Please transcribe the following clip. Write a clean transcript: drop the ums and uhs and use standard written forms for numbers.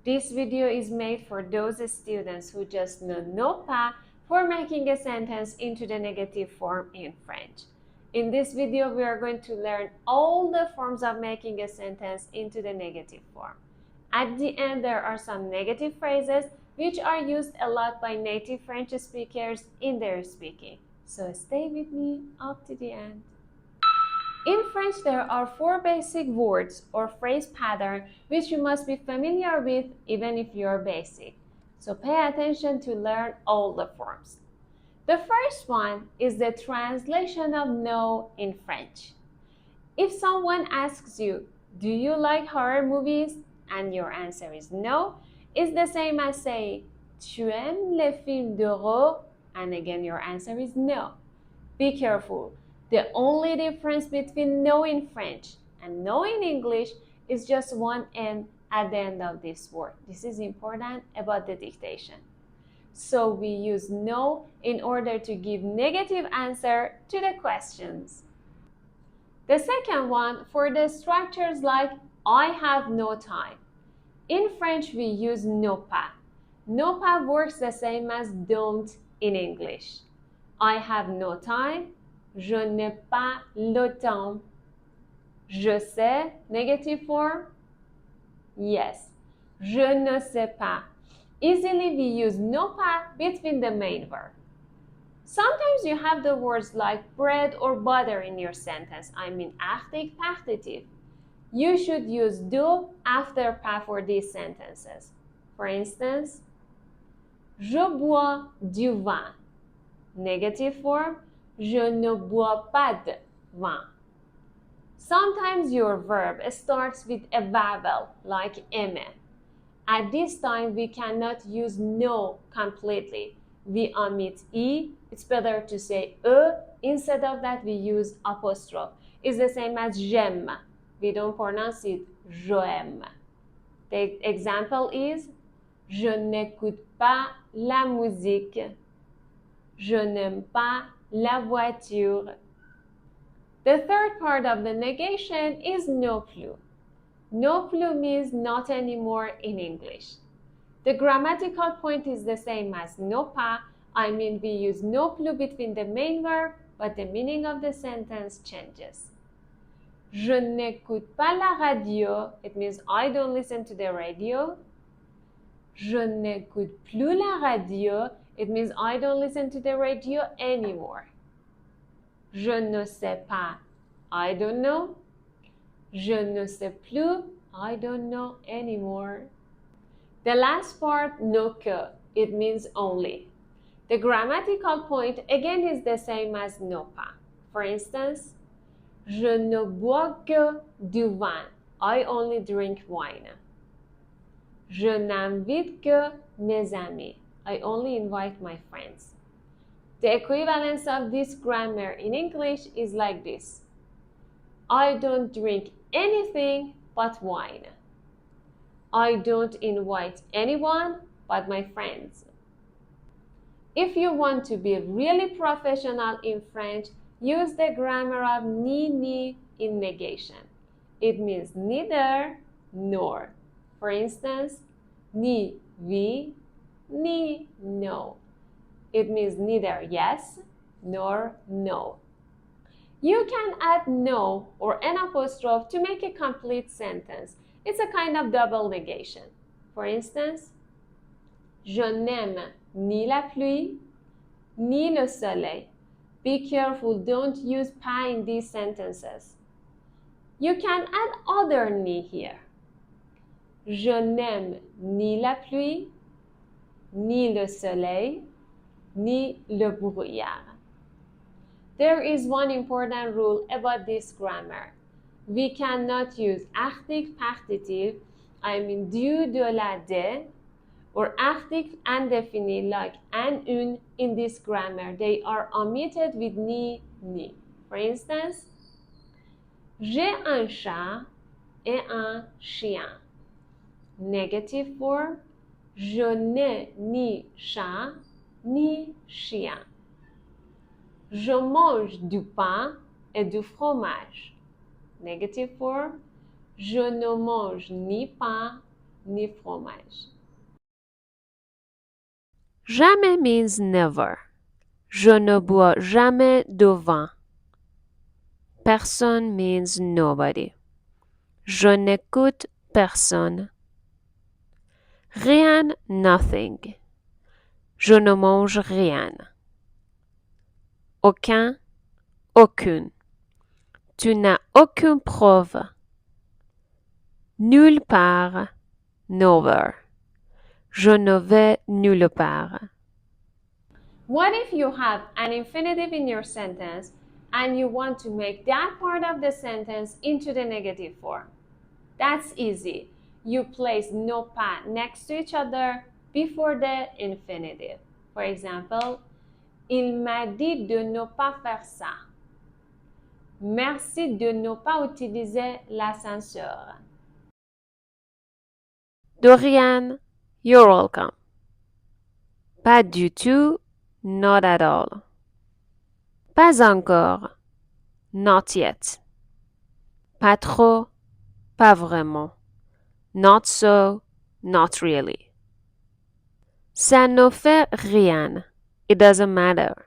This video is made for those students who just know non pas for making a sentence into the negative form in French. In this video, we are going to learn all the forms of making a sentence into the negative form. At the end, there are some negative phrases which are used a lot by native French speakers in their speaking. So stay with me up to the end. In French, there are 4 basic words or phrase patterns which you must be familiar with even if you are basic. So pay attention to learn all the forms. The first one is the translation of no in French. If someone asks you, do you like horror movies? And your answer is no, it's the same as saying, tu aimes les films d'horreur? And again, your answer is no. Be careful. The only difference between no in French and no in English is just one N at the end of this word. This is important about the dictation. So we use no in order to give negative answer to the questions. The second one for the structures like I have no time. In French, we use no pas. No pas works the same as don't in English. I have no time. Je n'ai pas le temps. Je sais, negative form? Yes. Je ne sais pas. Easily we use no pas between the main verb. Sometimes you have the words like bread or butter in your sentence. I mean affective, partitive. You should use do after pas for these sentences. For instance, je bois du vin. Negative form, je ne bois pas de vin. Sometimes your verb starts with a vowel like aimer. At this time, we cannot use no completely. We omit e. It's better to say e. Instead of that, we use apostrophe. It's the same as j'aime. We don't pronounce it j'aime. The example is je n'écoute pas la musique. Je n'aime pas la voiture. The third part of the negation is no plus. No plus means not anymore in English. The grammatical point is the same as no pas. I mean we use no plus between the main verb, but the meaning of the sentence changes. Je n'écoute pas la radio. It means I don't listen to the radio. Je n'écoute plus la radio. It means I don't listen to the radio anymore. Je ne sais pas. I don't know. Je ne sais plus. I don't know anymore. The last part, no que. It means only. The grammatical point again is the same as no pas. For instance, je ne bois que du vin. I only drink wine. Je n'invite que mes amis. I only invite my friends. The equivalence of this grammar in English is like this. I don't drink anything but wine. I don't invite anyone but my friends. If you want to be really professional in French, use the grammar of ni in negation. It means neither nor. For instance, ni oui, ni no. It means neither yes nor no. You can add no or an apostrophe to make a complete sentence. It's a kind of double negation. For instance, je n'aime ni la pluie, ni le soleil. Be careful, don't use pas in these sentences. You can add other ni here. Je n'aime ni la pluie, ni le soleil, ni le brouillard. There is one important rule about this grammar. We cannot use affective partitive, I mean du, de, la, de, or affective indéfini like an, une in this grammar. They are omitted with ni. For instance, j'ai un chat et un chien. Negative form, je n'ai ni chat ni chien. Je mange du pain et du fromage. Negative form, je ne mange ni pain ni fromage. Jamais means never. Je ne bois jamais de vin. Personne means nobody. Je n'écoute personne. Rien, nothing. Je ne mange rien. Aucun, aucune. Tu n'as aucune preuve. Nulle part, nowhere. Je ne vais nulle part. What if you have an infinitive in your sentence and you want to make that part of the sentence into the negative form? That's easy. You place no pas next to each other before the infinitive. For example, il m'a dit de ne pas faire ça. Merci de ne pas utiliser l'ascenseur. De rien, you're welcome. Pas du tout, not at all. Pas encore, not yet. Pas trop, pas vraiment. Not so, not really. Ça ne fait rien. It doesn't matter.